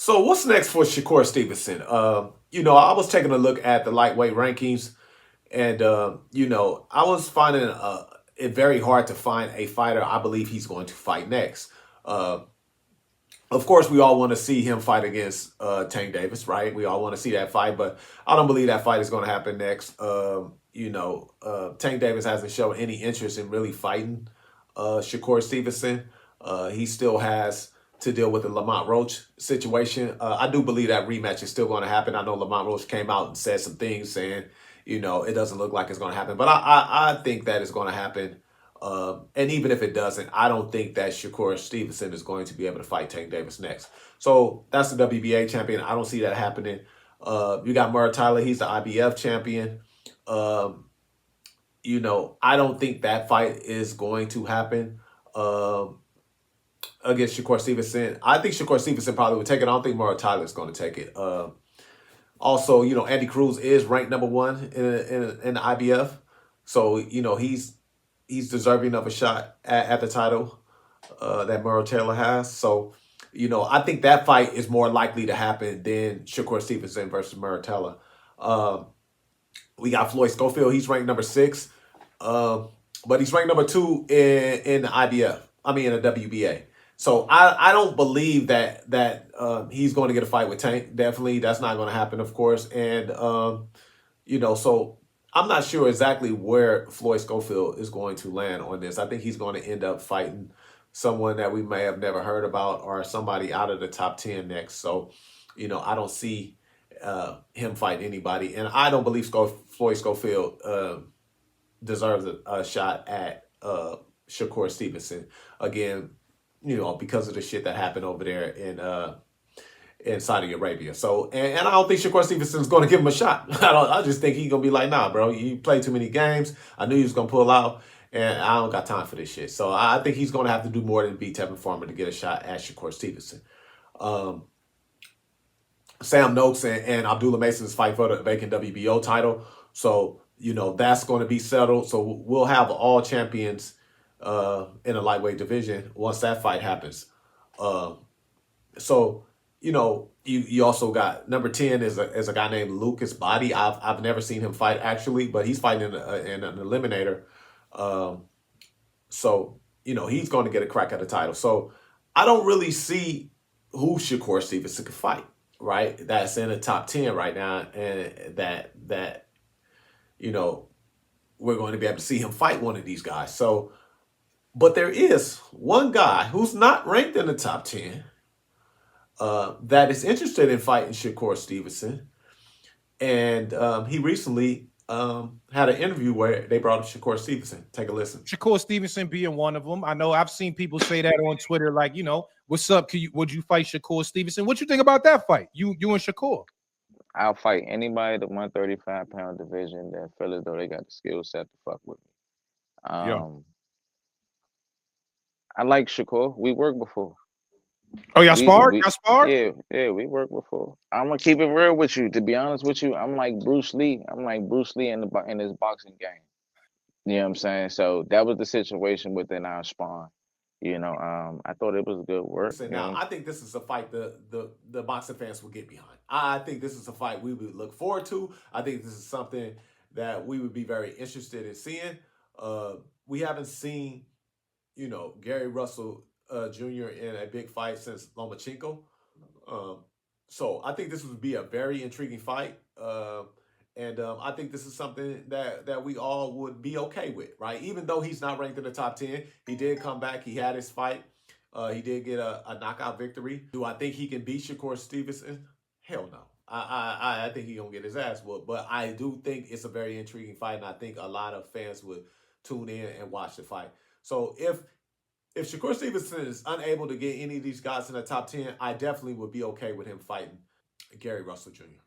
So what's next for Shakur Stevenson? I was taking a look at the lightweight rankings, and I was finding it very hard to find a fighter I believe he's going to fight next. Uh, of course, we all want to see him fight against Tank Davis, right? We all want to see that fight, but I don't believe that fight is going to happen next. Tank Davis hasn't shown any interest in really fighting Shakur Stevenson. He still has to deal with the Lamont Roach situation. I do believe that rematch is still going to happen. I know Lamont Roach came out and said some things saying, it doesn't look like it's going to happen, but I think that it's going to happen. And even if it doesn't, I don't think that Shakur Stevenson is going to be able to fight Tank Davis next. So that's the WBA champion. I don't see that happening. You got Murray Tyler. He's the IBF champion. I don't think that fight is going to happen against Shakur Stevenson. I think Shakur Stevenson probably would take it. I don't think Murray Tyler is going to take it. Also, Andy Cruz is ranked number one in the IBF. So, he's deserving of a shot at the title that Murray Taylor has. So, I think that fight is more likely to happen than Shakur Stevenson versus Murray Taylor. We got Floyd Schofield. He's ranked number 6. But he's ranked number 2 in the IBF. I mean, in the WBA. So I don't believe that he's going to get a fight with Tank. Definitely, that's not going to happen, of course. And, so I'm not sure exactly where Floyd Schofield is going to land on this. I think he's going to end up fighting someone that we may have never heard about or somebody out of the top 10 next. So, I don't see him fight anybody. And I don't believe Floyd Schofield deserves a shot at Shakur Stevenson. Again, because of the shit that happened over there in Saudi Arabia. So, and I don't think Shakur Stevenson's going to give him a shot. I just think he's going to be like, nah, bro, you play too many games. I knew he was going to pull out, and I don't got time for this shit. So I think he's going to have to do more than beat Tevin Farmer to get a shot at Shakur Stevenson. Sam Noakes and Abdullah Mason's fight for the vacant WBO title. So, that's going to be settled. So we'll have all champions in a lightweight division once that fight happens. You also got number 10 is a guy named Lucas Body. I've never seen him fight actually, but he's fighting in an eliminator. He's going to get a crack at the title. So I don't really see who Shakur Stevenson could fight, right? That's in the top 10 right now, and that we're going to be able to see him fight one of these guys. So, but there is one guy who's not ranked in the top 10 that is interested in fighting Shakur Stevenson. And he recently had an interview where they brought up Shakur Stevenson. Take a listen. Shakur Stevenson being one of them. I know I've seen people say that on Twitter, like, what's up? Would you fight Shakur Stevenson? What you think about that fight? You and Shakur? I'll fight anybody the 135-pound division that feel as though they got the skill set to fuck with me. I like Shakur. We worked before. Oh, y'all sparred? Y'all sparred? Yeah, we worked before. I'm gonna keep it real with you. To be honest with you, I'm like Bruce Lee. I'm like Bruce Lee in his boxing game. You know what I'm saying? So that was the situation within our spawn. I thought it was good work. Now, I think this is a fight the boxing fans will get behind. I think this is a fight we would look forward to. I think this is something that we would be very interested in seeing. We haven't seen, Gary Russell Jr. in a big fight since Lomachenko. So I think this would be a very intriguing fight. And I think this is something that we all would be okay with, right? Even though he's not ranked in the top 10, he did come back. He had his fight. He did get a knockout victory. Do I think he can beat Shakur Stevenson? Hell no. I think he's going to get his ass whooped. But I do think it's a very intriguing fight, and I think a lot of fans would tune in and watch the fight. So if Shakur Stevenson is unable to get any of these guys in the top 10, I definitely would be okay with him fighting Gary Russell Jr.